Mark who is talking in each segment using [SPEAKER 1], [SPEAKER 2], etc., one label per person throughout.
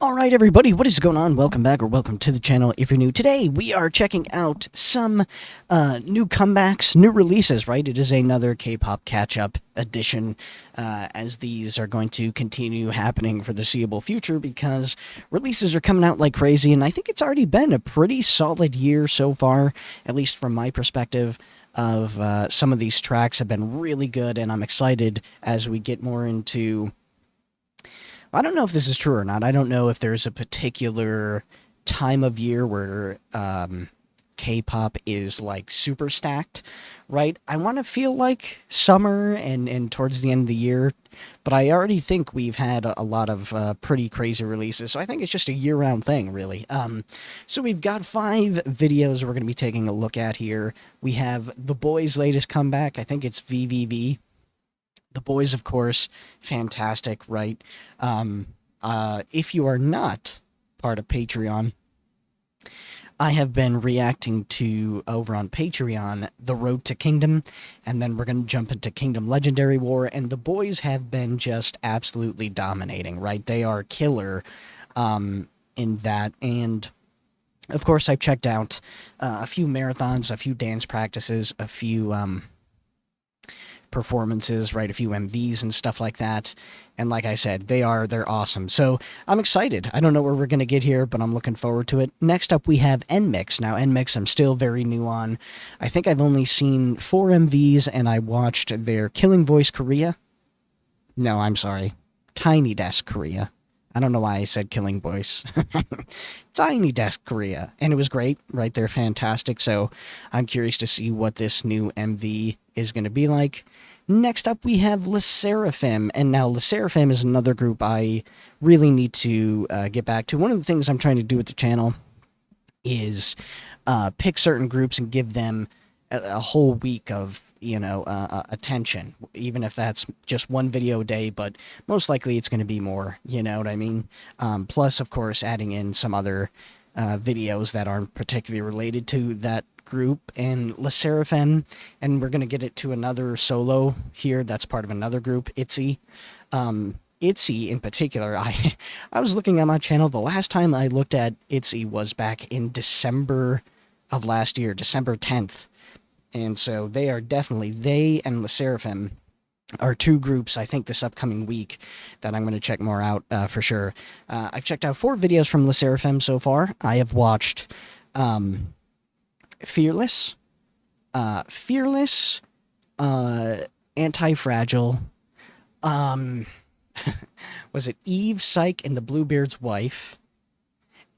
[SPEAKER 1] Alright everybody, what is going on? Welcome back or welcome to the channel if you're new. Today we are checking out some new comebacks, new releases, right? It is another K-pop catch-up edition as these are going to continue happening for the foreseeable future because releases are coming out like crazy, and I think it's already been a pretty solid year so far, at least from my perspective. Some of these tracks have been really good, and I'm excited as we get more into... I don't know if this is true or not. I don't know if there's a particular time of year where K-pop is like super stacked, right? I want to feel like summer and towards the end of the year, but I already think we've had a lot of pretty crazy releases, so I think it's just a year-round thing, really. So we've got 5 videos we're going to be taking a look at here. We have the Boyz' latest comeback. I think it's VVV. The Boyz, of course, fantastic, right? If you are not part of Patreon, I have been reacting to, over on Patreon, The Road to Kingdom, and then we're going to jump into Kingdom Legendary War, and the Boyz have been just absolutely dominating, right? They are killer in that, and of course I've checked out a few marathons, a few dance practices, a few... performances, right, a few MVs and stuff like that, and like I said, they're awesome, so I'm excited. I don't know where we're gonna get here, but I'm looking forward to it. Next up we have NMIXX. Now NMIXX I'm still very new on. I think I've only seen 4 MVs, and I watched their Killing Voice Korea. No, I'm sorry, Tiny Desk Korea. I don't know why I said Killing Voice. Tiny Desk Korea. And it was great, right? They're fantastic. So I'm curious to see what this new MV is going to be like. Next up, we have Sserafim. And now Sserafim is another group I really need to get back to. One of the things I'm trying to do with the channel is pick certain groups and give them a whole week of, attention, even if that's just one video a day, but most likely it's going to be more, you know what I mean? Plus, of course, adding in some other videos that aren't particularly related to that group, and Sserafim, and we're going to get it to another solo here that's part of another group, ITZY. ITZY in particular, I was looking at my channel, the last time I looked at ITZY was back in December of last year, December 10th. And so they are definitely, they and Sserafim are 2 groups, I think, this upcoming week that I'm going to check more out for sure. I've checked out 4 videos from Sserafim so far. I have watched Fearless, Anti-Fragile, was it Eve, Stayc, and the Bluebeard's Wife,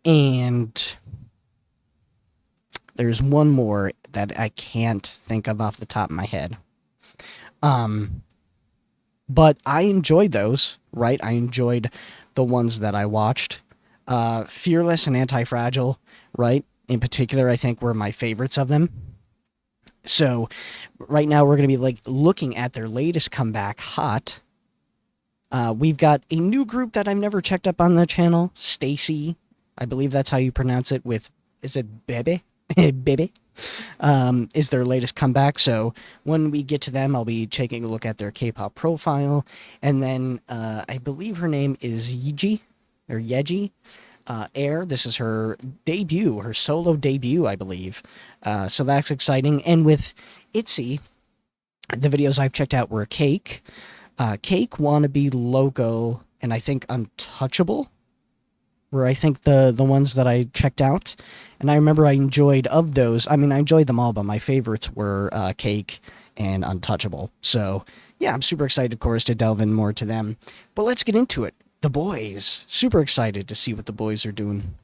[SPEAKER 1] and... there's one more that I can't think of off the top of my head. But I enjoyed those, right? I enjoyed the ones that I watched. Fearless and Anti-Fragile, right? In particular, I think were my favorites of them. So, right now we're going to be looking at their latest comeback, Hot. We've got a new group that I've never checked up on the channel, Stayc. I believe that's how you pronounce it, with, is it Bebe? Baby, is their latest comeback. So when we get to them, I'll be taking a look at their K-pop profile, and then I believe her name is YEJI, or YEJI, Air. This is her debut, her solo debut, I believe. So that's exciting. And with ITZY, the videos I've checked out were Cake, Wannabe, Logo, and I think Untouchable were, I think, the ones that I checked out. And I remember I enjoyed, of those, I mean, I enjoyed them all, but my favorites were Cake and Untouchable. So, yeah, I'm super excited, of course, to delve in more to them. But let's get into it. The Boyz. Super excited to see what the Boyz are doing.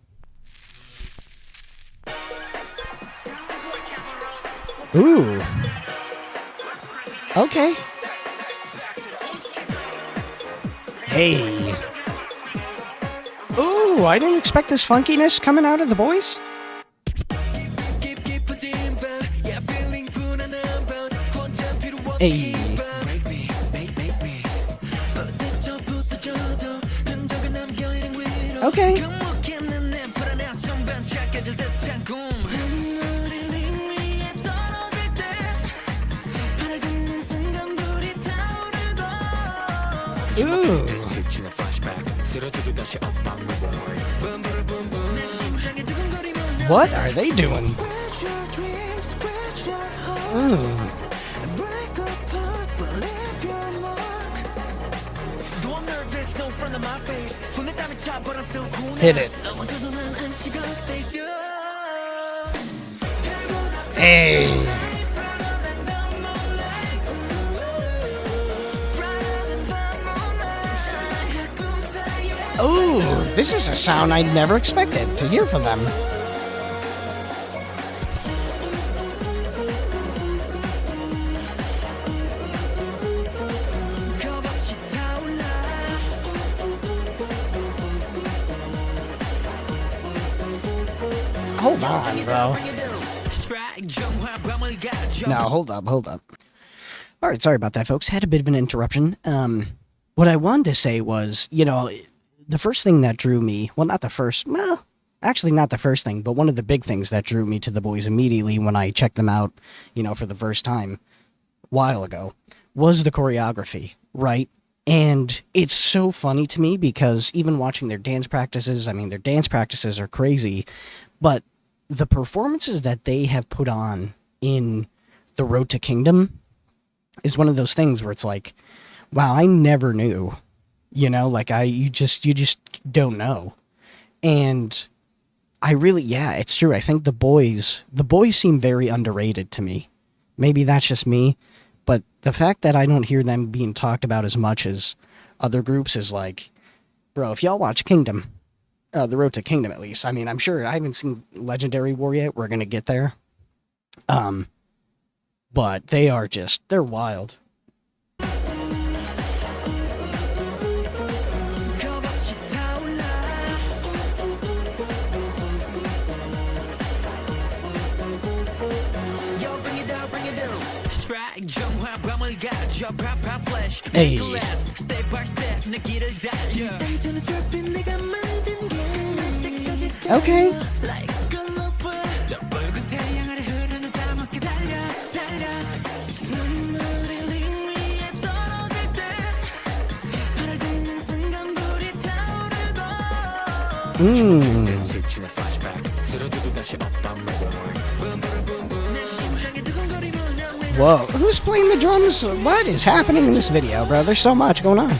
[SPEAKER 1] Ooh. Okay. Hey. Ooh, I didn't expect this funkiness coming out of the Boyz. Hey. Okay. Ooh. What are they doing? Hit it. Hey. Ooh, this is a sound I never expected to hear from them. Hold on, bro. No, hold up. All right, sorry about that, folks. Had a bit of an interruption. What I wanted to say was, you know, the first thing that drew me, well, actually not the first thing, but one of the big things that drew me to the Boyz immediately when I checked them out, you know, for the first time a while ago, was the choreography, right? And it's so funny to me because even watching their dance practices, I mean, their dance practices are crazy, but the performances that they have put on in The Road to Kingdom is one of those things where it's like, wow, I never knew, you know, like you just don't know. And I really, yeah, it's true. I think the boys seem very underrated to me. Maybe that's just me, but the fact that I don't hear them being talked about as much as other groups is like, bro, if y'all watch Kingdom, The Road to Kingdom at least, I mean, I'm sure I haven't seen Legendary War yet. We're going to get there. But they're wild. Hey. Okay. Whoa, who's playing the drums? What is happening in this video, bro? There's so much going on.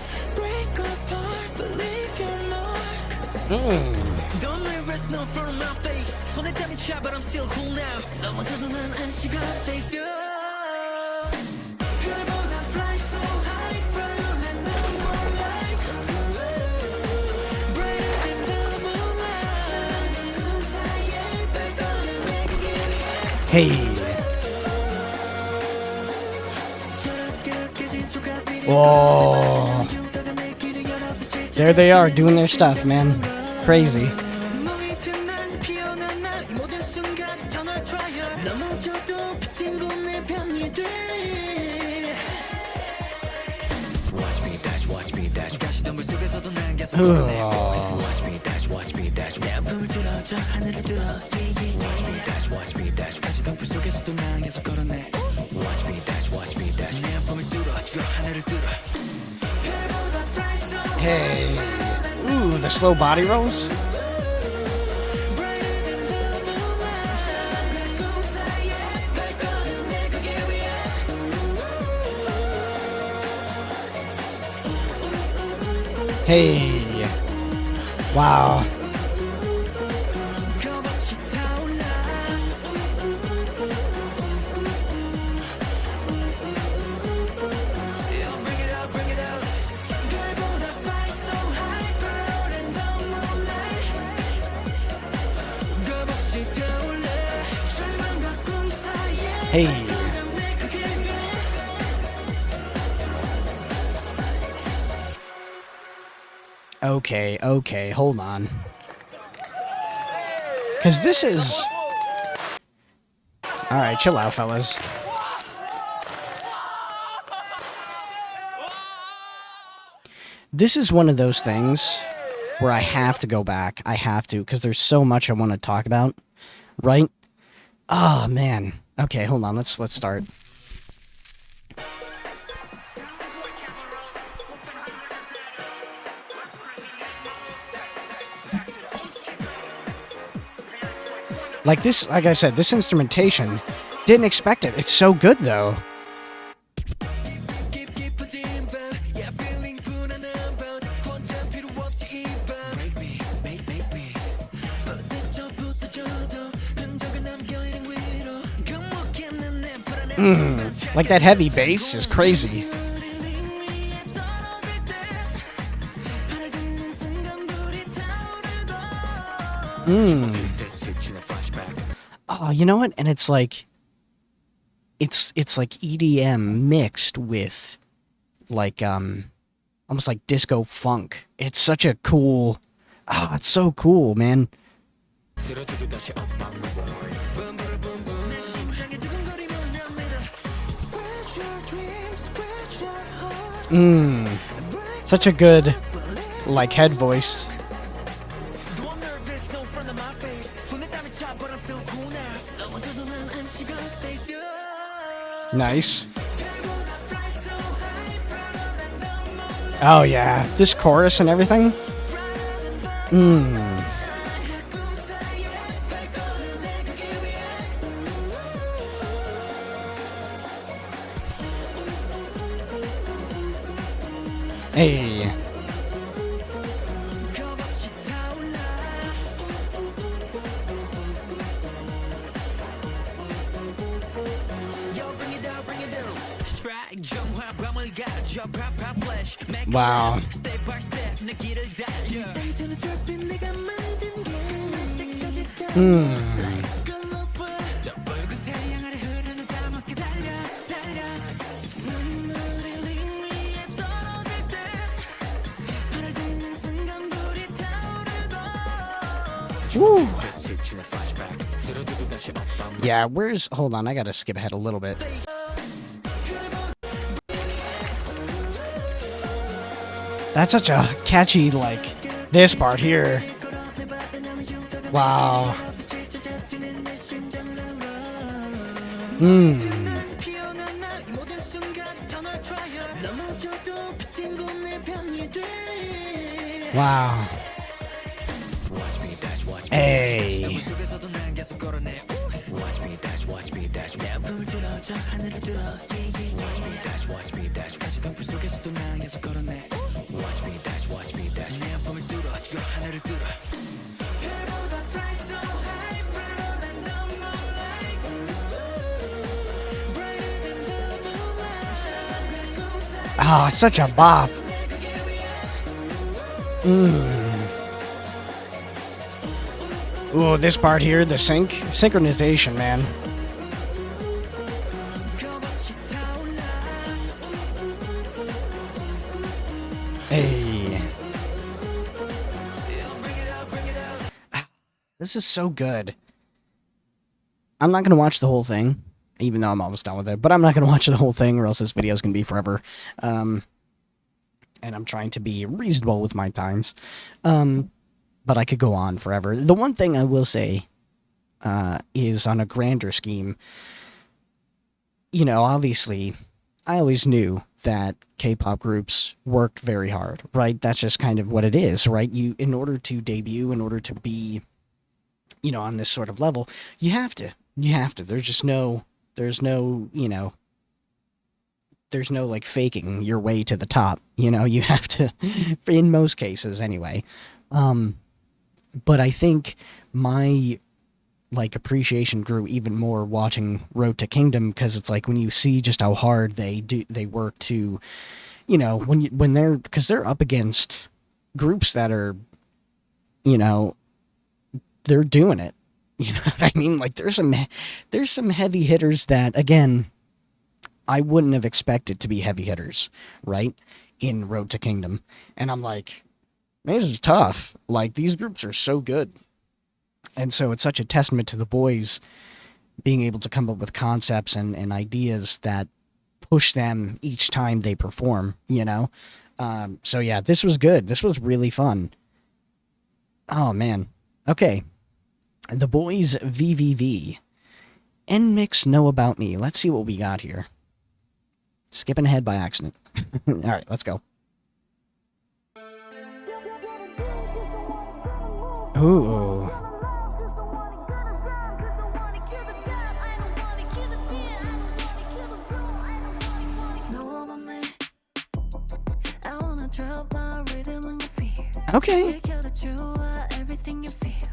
[SPEAKER 1] Hey. Whoa. There they are, doing their stuff, man. Crazy. Hey. Ooh, the slow body rolls. Hey. Wow. Hey. Okay, hold on. Because this is... Alright, chill out, fellas. This is one of those things where I have to go back. I have to, because there's so much I want to talk about. Right? Oh, man. Okay, hold on. Let's start. Like this, like I said, this instrumentation, didn't expect it. It's so good though. Like that heavy bass is crazy. Oh, you know what? And it's like EDM mixed with like almost like disco funk. It's such a cool. Oh, it's so cool, man. Such a good like head voice. Nice. Oh yeah, this chorus and everything. Hey. Wow. Woo. Yeah, where's... Hold on, I gotta skip ahead a little bit. That's such a catchy, like, this part here. Wow. Wow. Hey. Oh, it's such a bop. Ooh, this part here, the synchronization, man. Hey. This is so good. I'm not going to watch the whole thing, even though I'm almost done with it, but I'm not going to watch the whole thing or else this video is going to be forever. And I'm trying to be reasonable with my times. But I could go on forever. The one thing I will say is on a grander scheme, you know, obviously, I always knew that K-pop groups worked very hard, right? That's just kind of what it is, right? You, in order to debut, in order to be, you know, on this sort of level, you have to. There's just no, you know, there's no, like, faking your way to the top. You know, you have to, in most cases, anyway. But I think my, like, appreciation grew even more watching Road to Kingdom, because it's like when you see just how hard they work to, you know, because they're up against groups that are, you know, they're doing it. You know what I mean? Like, there's some heavy hitters that, again, I wouldn't have expected to be heavy hitters, right? In Road to Kingdom. And I'm like, man, this is tough. Like, these groups are so good. And so it's such a testament to the Boyz being able to come up with concepts and ideas that push them each time they perform, you know? So yeah, this was good. This was really fun. Oh, man. Okay. The Boyz VVV. NMIXX Know About Me. Let's see what we got here. Skipping ahead by accident. All right, let's go. Ooh. Okay.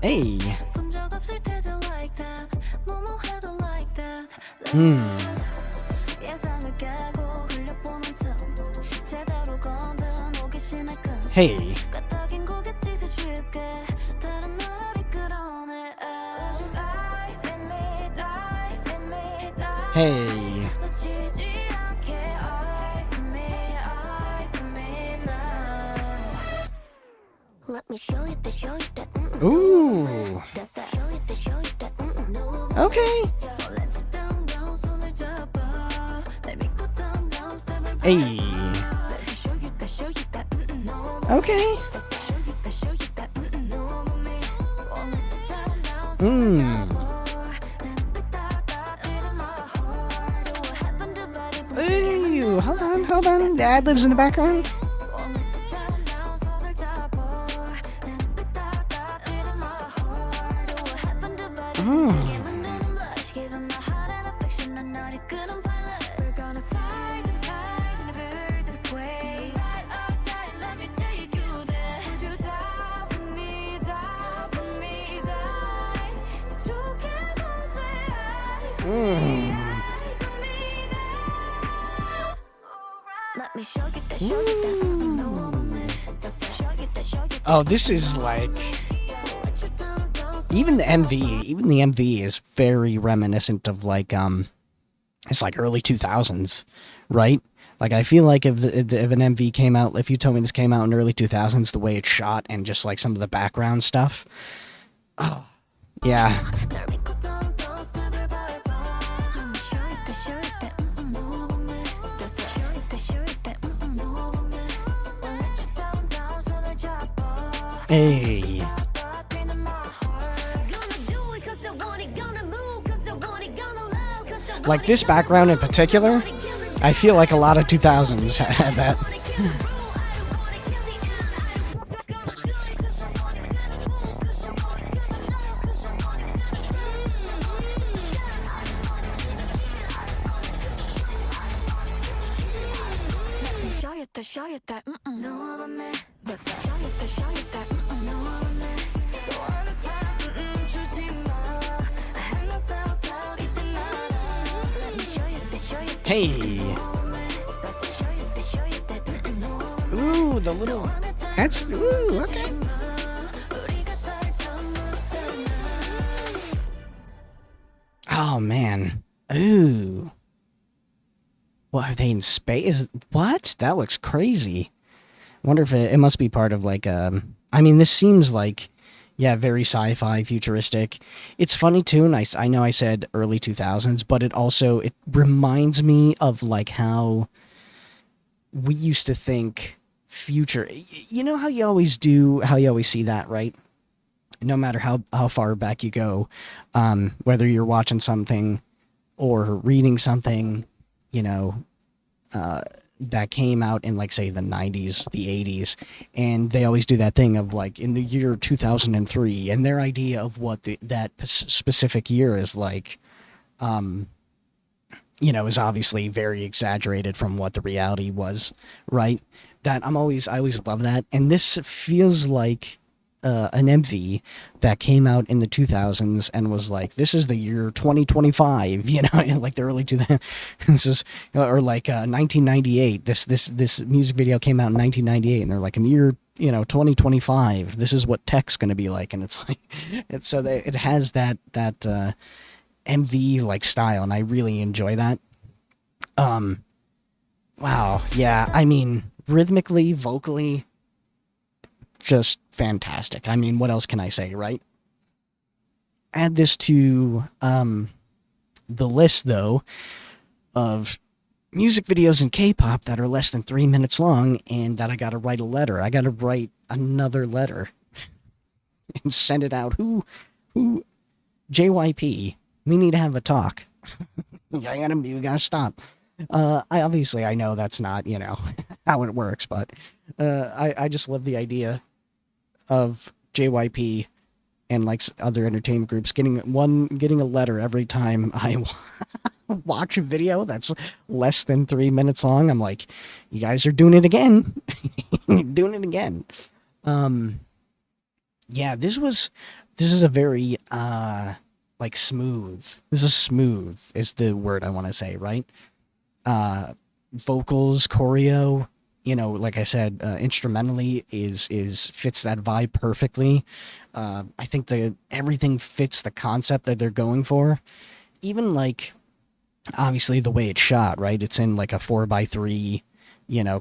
[SPEAKER 1] Hey. Hmm. Hey. Hey. Ooh. Okay. Hey. Okay. Hmm. Ooh, hold on. The ad-libs in the background. Oh, this is like even the MV is very reminiscent of like it's like early 2000s, right? Like I feel like if an MV came out, if you told me this came out in early 2000s, the way it's shot and just like some of the background stuff. Oh, yeah. Hey. Like this background in particular, I feel like a lot of 2000s had that. Hey. Ooh, the little... That's... Ooh, okay. Oh, man. Ooh. What, are they in space? What? That looks crazy. I wonder if it must be part of, like, I mean, this seems like... Yeah, very sci-fi, futuristic. It's funny too, and I know I said early 2000s, but it reminds me of like how we used to think future. You know how you always see that, right? No matter how far back you go, whether you're watching something or reading something, you know, that came out in like say the 90s, the 80s, and they always do that thing of like in the year 2003, and their idea of what that specific year is like, you know, is obviously very exaggerated from what the reality was, right? That I always love that, and this feels like an MV that came out in the 2000s and was like, this is the year 2025, you know, like the early 2000s, this is, or like 1998, this music video came out in 1998, and they're like, in the year, you know, 2025, this is what tech's going to be like, and it's like, it has that MV like style, and I really enjoy that. Wow, yeah, I mean, rhythmically, vocally, just fantastic. I mean, what else can I say, right? Add this to the list, though, of music videos in K-pop that are less than 3 minutes long, and that I gotta write a letter. I gotta write another letter and send it out. Who, JYP, we need to have a talk. We gotta stop. I know that's not, you know, how it works, but I just love the idea of JYP and like other entertainment groups getting a letter every time I watch a video that's less than 3 minutes long. I'm like, you guys are doing it again. Doing it again. Yeah, this is a very like smooth. This is smooth is the word I want to say, right? Vocals, choreo, like I said, instrumentally is fits that vibe perfectly. I think the everything fits the concept that they're going for. Even like obviously the way it's shot, right? It's in like a 4:3,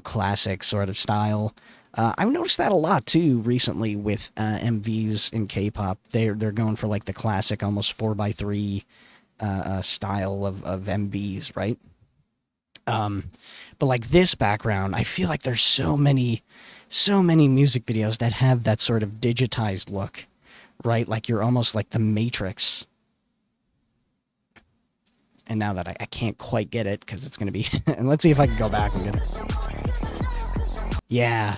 [SPEAKER 1] classic sort of style. I've noticed that a lot too recently with MVs in K-pop. They're going for like the classic, almost 4:3 style of MVs, right? But like this background, I feel like there's so many music videos that have that sort of digitized look, right? Like you're almost like the Matrix. And now that I can't quite get it because it's going to be... and let's see if I can go back and get it. Yeah.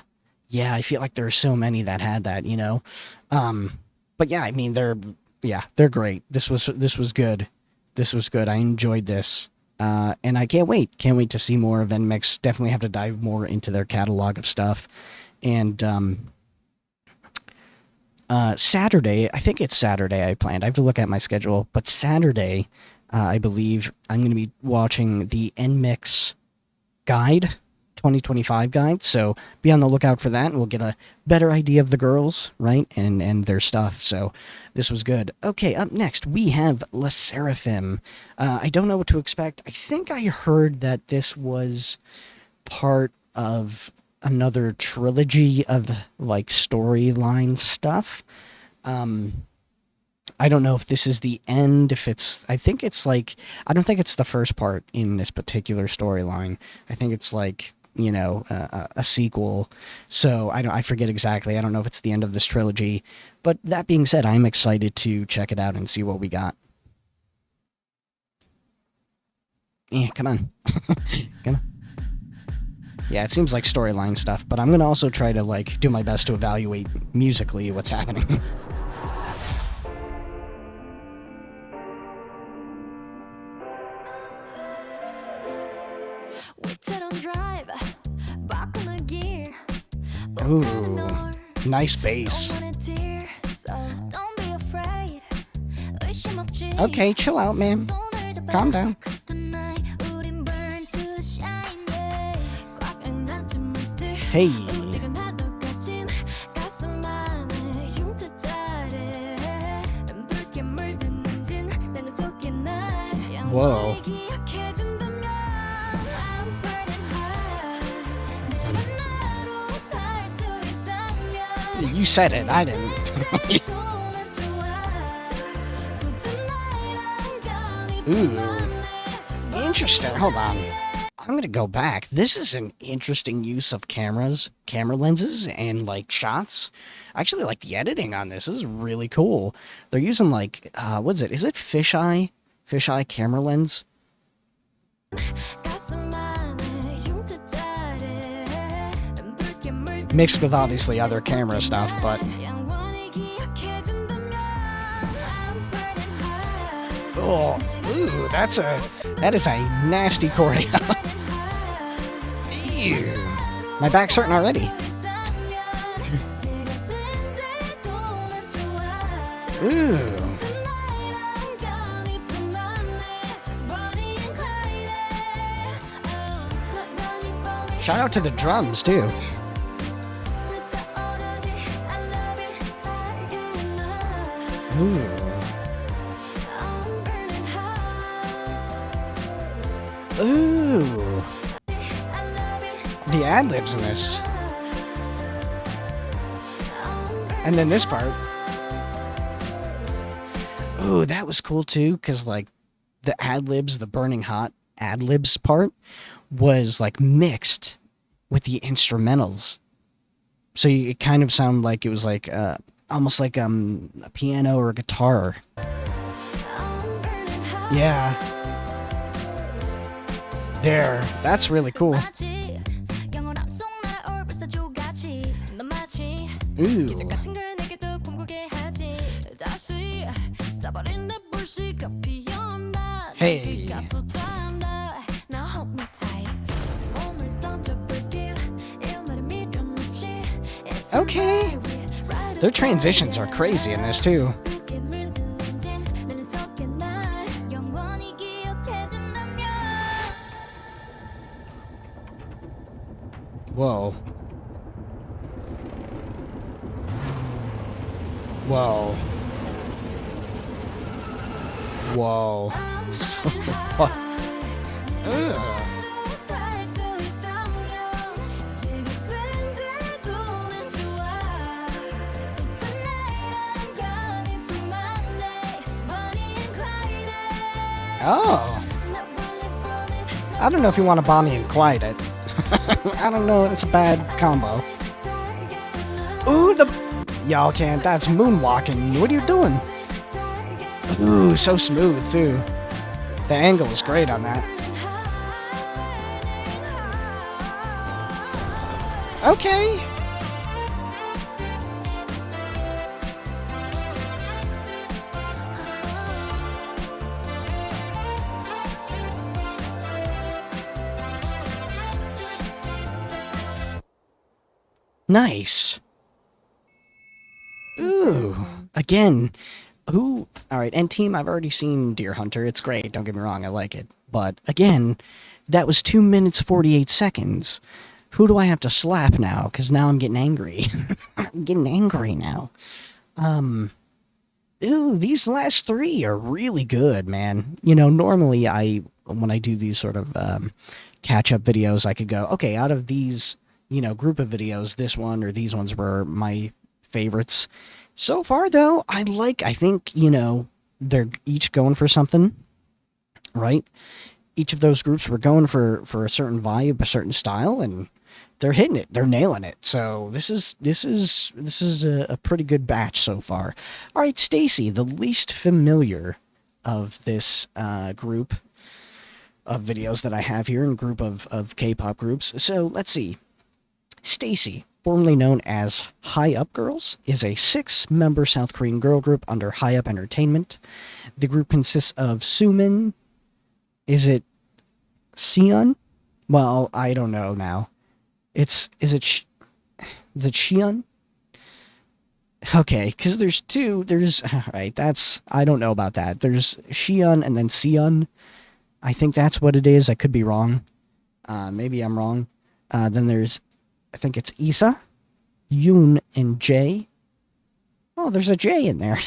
[SPEAKER 1] Yeah, I feel like there are so many that had that, But yeah, I mean, they're great. This was good. This was good. I enjoyed this. And I can't wait. Can't wait to see more of NMIXX. Definitely have to dive more into their catalog of stuff. And Saturday, I think it's Saturday I planned. I have to look at my schedule. But Saturday... I believe I'm going to be watching the NMIXX guide, 2025 guide, so be on the lookout for that, and we'll get a better idea of the girls, right, and their stuff, so this was good. Okay, up next, we have Sserafim. I don't know what to expect. I think I heard that this was part of another trilogy of, like, storyline stuff. I don't know if this is the end, I think it's like, I don't think it's the first part in this particular storyline. I think it's like, a sequel. So I forget exactly. I don't know if it's the end of this trilogy. But that being said, I'm excited to check it out and see what we got. Yeah, come on. Come on. Yeah, it seems like storyline stuff, but I'm going to also try to, like, do my best to evaluate musically what's happening. Ooh, nice bass. Okay, chill out, man. Calm down. Hey. Whoa. You said it, I didn't. Ooh. Interesting. Hold on. I'm gonna go back. This is an interesting use of camera lenses, and, like, shots. I actually like the editing on this. This is really cool. They're using, like, what is it? Is it fisheye? Fisheye camera lens? Mixed with, obviously, other camera stuff, but... Oh, ooh, that is a nasty choreo. Ew. My back's hurting already. Ooh. Shout out to the drums, too. Ooh. Ooh. The ad-libs in this. And then this part. Ooh, that was cool too, because, like, the ad-libs, the burning hot ad-libs part was, like, mixed with the instrumentals. So it kind of sounded like it was like almost like a piano or a guitar. Yeah. There. That's really cool. Ooh. Hey. Okay. Their transitions are crazy in this too. Whoa. Whoa. Whoa. Ugh. Oh. I don't know if you want to Bonnie and Clyde it. I don't know, it's a bad combo. Ooh, y'all can't, that's moonwalking. What are you doing? Ooh, so smooth too. The angle is great on that. Okay. Nice. Ooh. Again, who... Alright, and team, I've already seen Deer Hunter. It's great, don't get me wrong, I like it. But, again, that was 2 minutes 48 seconds. Who do I have to slap now? Because now I'm getting angry. I'm getting angry now. Ooh, these last three are really good, man. You know, normally when I do these sort of catch-up videos, I could go, okay, out of these... you know, group of videos, this one or these ones were my favorites. So far, though, I think, you know, they're each going for something, right? Each of those groups were going for a certain vibe, a certain style, and they're hitting it. They're nailing it. So this is a pretty good batch so far. All right, Stacey, the least familiar of this group of videos that I have here, and group of K-pop groups. So let's see. Stacey, formerly known as High Up Girls, is a 6-member South Korean girl group under High Up Entertainment. The group consists of Sumin. Is it Seon? Well, I don't know now. Is it Xion? Okay, because there's two. Alright, I don't know about that. There's Xion and then Seon. I think that's what it is. I could be wrong. Maybe I'm wrong. Then there's, I think it's Isa, Yoon, and Jay. Oh, there's a J in there.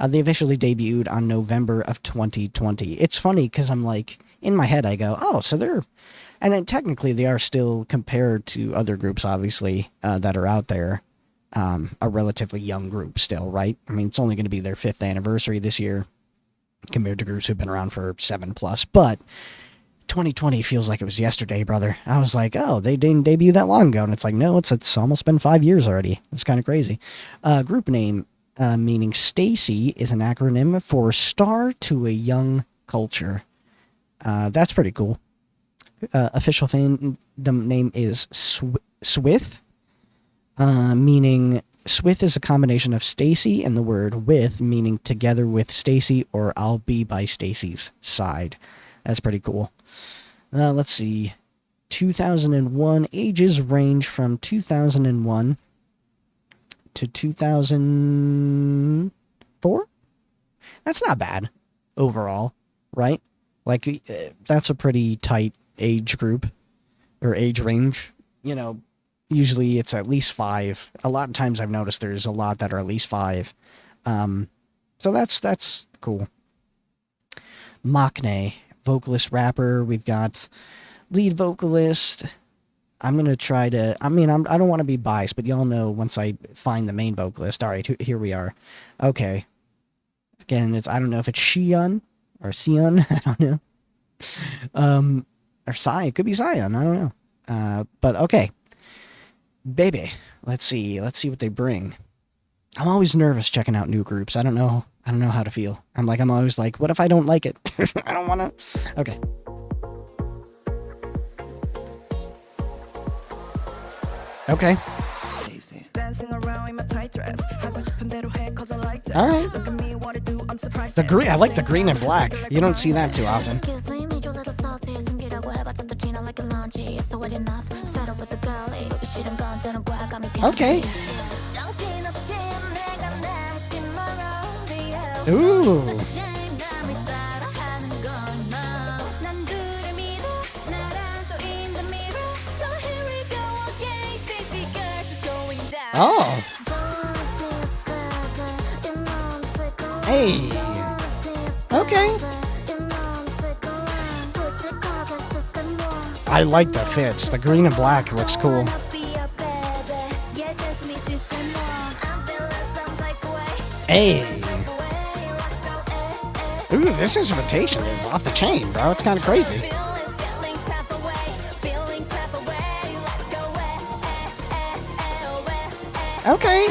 [SPEAKER 1] They officially debuted on November of 2020. It's funny because I'm like, in my head I go, oh, so they're... And then technically they are still, compared to other groups, obviously, that are out there, a relatively young group still, right? I mean, it's only going to be their 5th anniversary this year, compared to groups who've been around for 7+. But 2020 feels like it was yesterday, brother. I was like, oh, they didn't debut that long ago. And it's like, no, it's almost been 5 years already. It's kind of crazy. Group name, meaning Stacey, is an acronym for Star to a Young Culture. That's pretty cool. Official fandom name is Swith, meaning Swith is a combination of Stacey and the word with, meaning together with Stacey, or I'll be by Stacey's side. That's pretty cool. Let's see. 2001. Ages range from 2001 to 2004? That's not bad overall, right? Like, that's a pretty tight age group, or age range. You know, usually it's at least 5. A lot of times I've noticed there's a lot that are at least 5. So that's cool. Maknae, vocalist, rapper. We've got lead vocalist. I'm going to try to... I mean, I don't want to be biased, but y'all know once I find the main vocalist. All right, here we are. Okay. Again, I don't know if it's Xion or Sion. I don't know. Or Psy. It could be Zion. I don't know. But okay. Baby. Let's see what they bring. I'm always nervous checking out new groups. I don't know how to feel. I'm always like, what if I don't like it? I don't want to. Okay. Okay. All right. The green. I like the green and black. You don't see that too often. Okay. Ooh. Oh. Hey. Okay. I like the fits. The green and black looks cool. Hey. Ooh, this instrumentation is off the chain, bro. It's kind of crazy. Okay.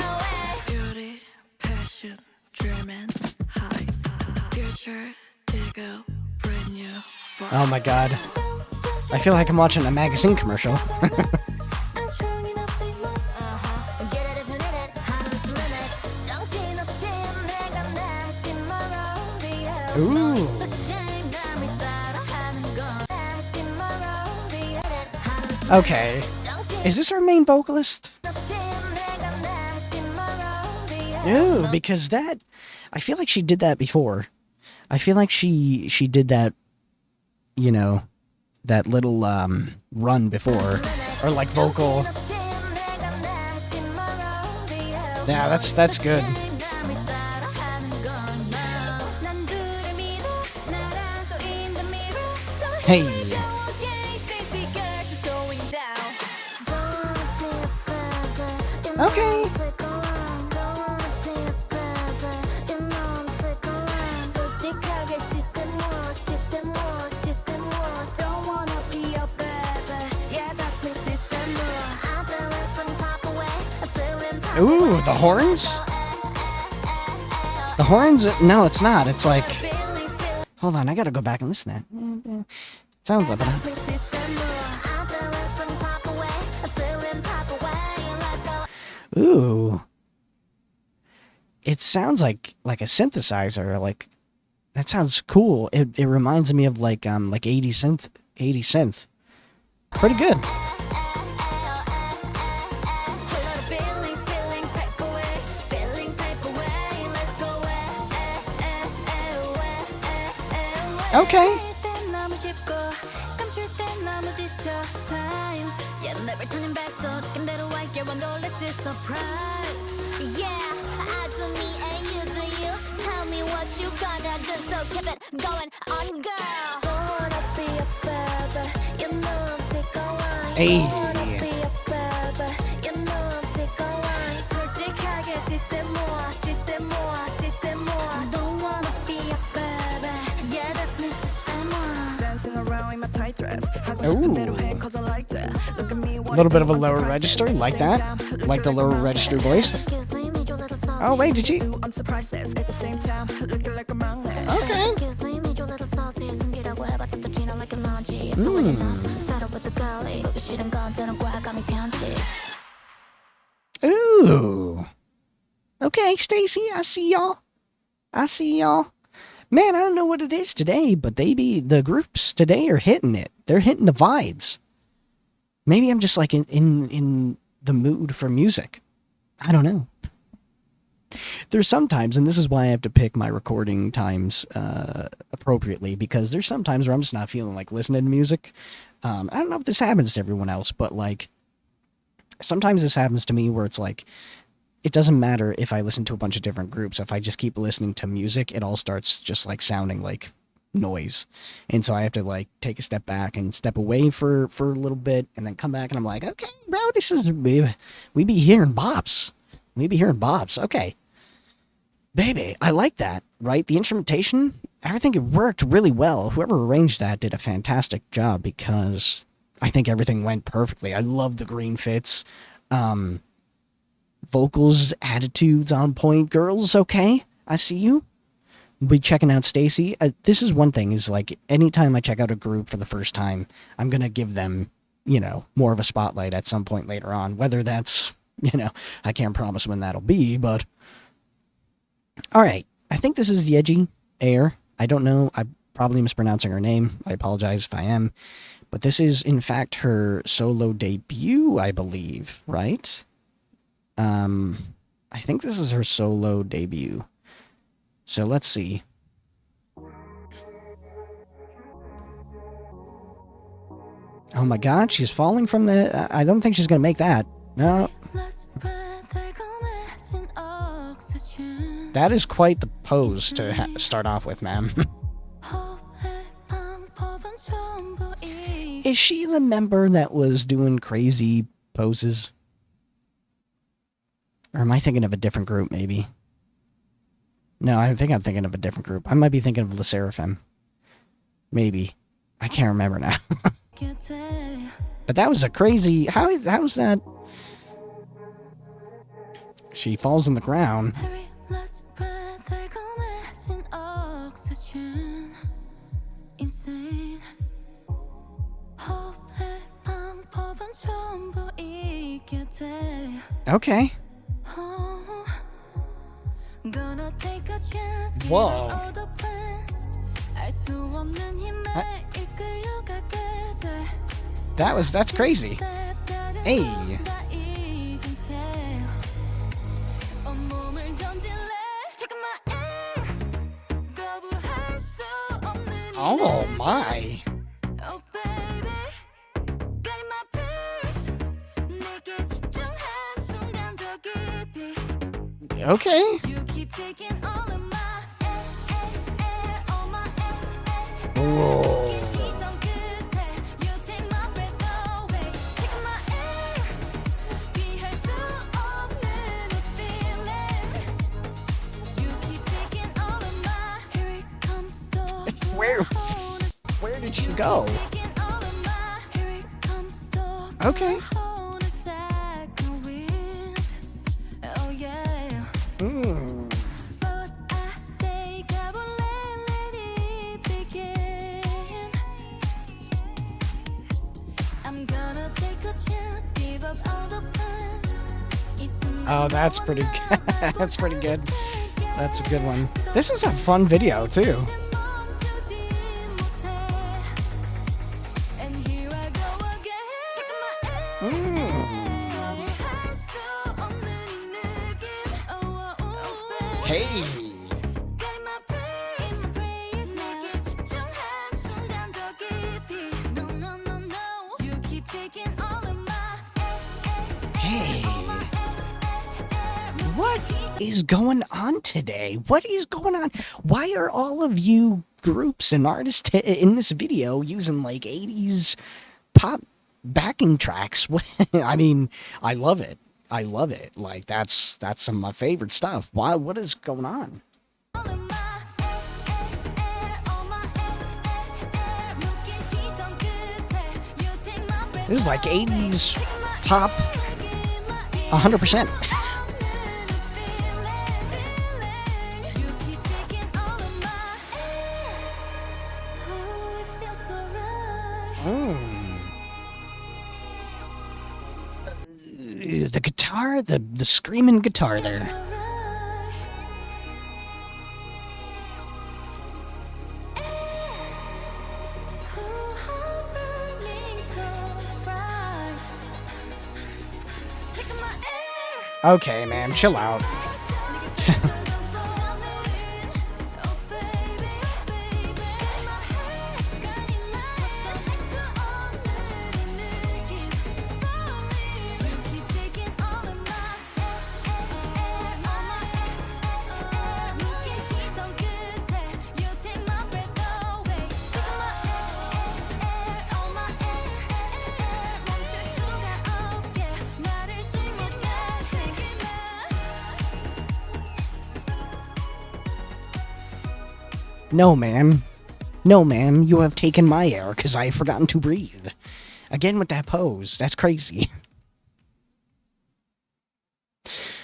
[SPEAKER 1] Oh my god. I feel like I'm watching a magazine commercial. Ooh. Okay. Is this our main vocalist? No, because that... I feel like she did that before. I feel like she did that, you know, that little run before. Or like vocal. Yeah, that's good. Hey. Okay. Ooh, the horns? The horns? No, it's not. It's like... Hold on, I gotta go back and listen to that. Sounds like it. Ooh. It sounds like a synthesizer. Like, that sounds cool. It reminds me of like 80 synth. Pretty good. Okay. Hey. Ooh. A little bit of a lower register, like that? Like the lower register voice? Oh, wait, did you? Okay. Ooh. Okay, Stacy, I see y'all. Man, I don't know what it is today, but the groups today are hitting it. They're hitting the vibes. Maybe I'm just like in the mood for music. I don't know. There's sometimes, and this is why I have to pick my recording times appropriately, because there's sometimes where I'm just not feeling like listening to music. I don't know if this happens to everyone else, but like sometimes this happens to me where it's like, it doesn't matter if I listen to a bunch of different groups. If I just keep listening to music, it all starts just like sounding like noise. And so I have to like take a step back and step away for a little bit and then come back and I'm like, okay, bro, this is, we be hearing bops. Okay. Baby, I like that, right? The instrumentation, everything, it worked really well. Whoever arranged that did a fantastic job because I think everything went perfectly. I love the green fits. Vocals, attitudes on point. Girls, okay? I see you. We'll be checking out Stacy. This is one thing, is like, anytime I check out a group for the first time, I'm going to give them, you know, more of a spotlight at some point later on. Whether that's, you know, I can't promise when that'll be, but... Alright, I think this is YEJI Air. I don't know. probably mispronouncing her name. I apologize if I am. But this is, in fact, her solo debut, I believe, right? I think this is her solo debut. So let's see. Oh my god, she's falling from the... I don't think she's gonna make that. No. That is quite the pose to start off with, ma'am. Is she the member that was doing crazy poses? Or am I thinking of a different group, maybe? No, I think I'm thinking of a different group. I might be thinking of the Sserafim. Maybe. I can't remember now. But that was a crazy... How's that... She falls on the ground. Okay. Whoa. That's crazy. Hey. Oh my. Okay. Whoa. Where did you go? Okay. Oh, that's pretty good. That's pretty good. That's a good one. This is a fun video, too. Hey. Hey. What is going on today? What is going on? Why are all of you groups and artists in this video using like 80s pop backing tracks? I mean, I love it. I love it. Like that's some of my favorite stuff. Why? What is going on? This is like 80s pop 100%. The guitar, the screaming guitar there. Okay, man, chill out. No, ma'am. No, ma'am, you have taken my air because I have forgotten to breathe. Again with that pose. That's crazy.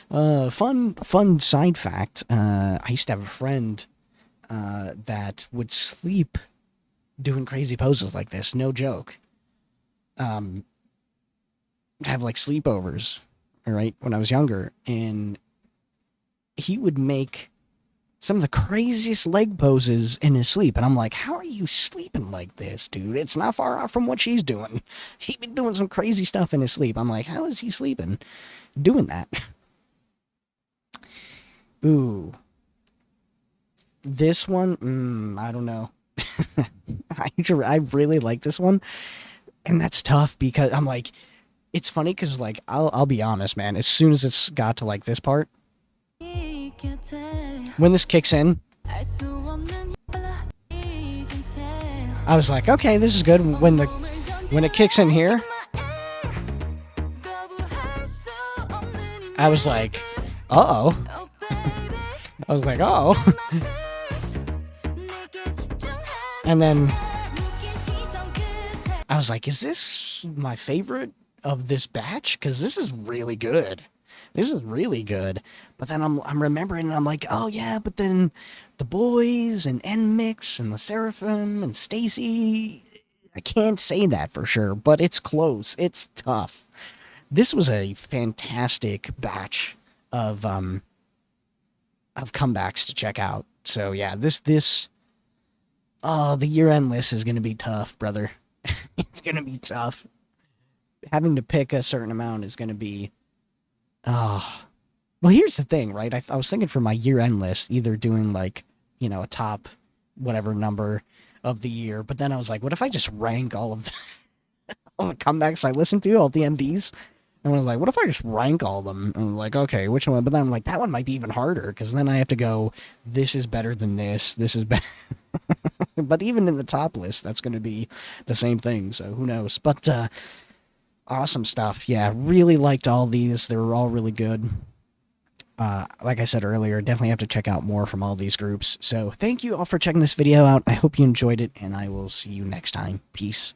[SPEAKER 1] Fun side fact. I used to have a friend that would sleep doing crazy poses like this. No joke. Have like sleepovers, all right, when I was younger, and he would make some of the craziest leg poses in his sleep. And I'm like, how are you sleeping like this, dude? It's not far off from what she's doing. He been doing some crazy stuff in his sleep. I'm like, how is he sleeping doing that? Ooh. This one, I don't know. I really like this one. And that's tough because I'm like, it's funny because, like, I'll be honest, man. As soon as it's got to, like, this part, when this kicks in, I was like, okay, this is good. When it kicks in here, I was like, uh-oh. I was like, oh. And then I was like, is this my favorite of this batch? Because this is really good. This is really good. But then I'm remembering, and I'm like, oh yeah, but then the Boyz and NMIXX and the Sserafim and Stayc. I can't say that for sure, but it's close. It's tough. This was a fantastic batch of comebacks to check out. So yeah, the year-end list is gonna be tough, brother. It's gonna be tough. Having to pick a certain amount is gonna be. Oh, well, here's the thing, right? I was thinking for my year-end list, either doing like, you know, a top whatever number of the year, but then I was like, what if I just rank all of all the comebacks I listened to, all the MVs? And I was like, what if I just rank all of them? And I'm like, okay, which one? But then I'm like, that one might be even harder, because then I have to go, this is better than this is better. But even in the top list, that's going to be the same thing, so who knows? But awesome stuff. Yeah, really liked all these. They were all really good. Like I said earlier, definitely have to check out more from all these groups. So thank you all for checking this video out. I hope you enjoyed it, and I will see you next time. Peace.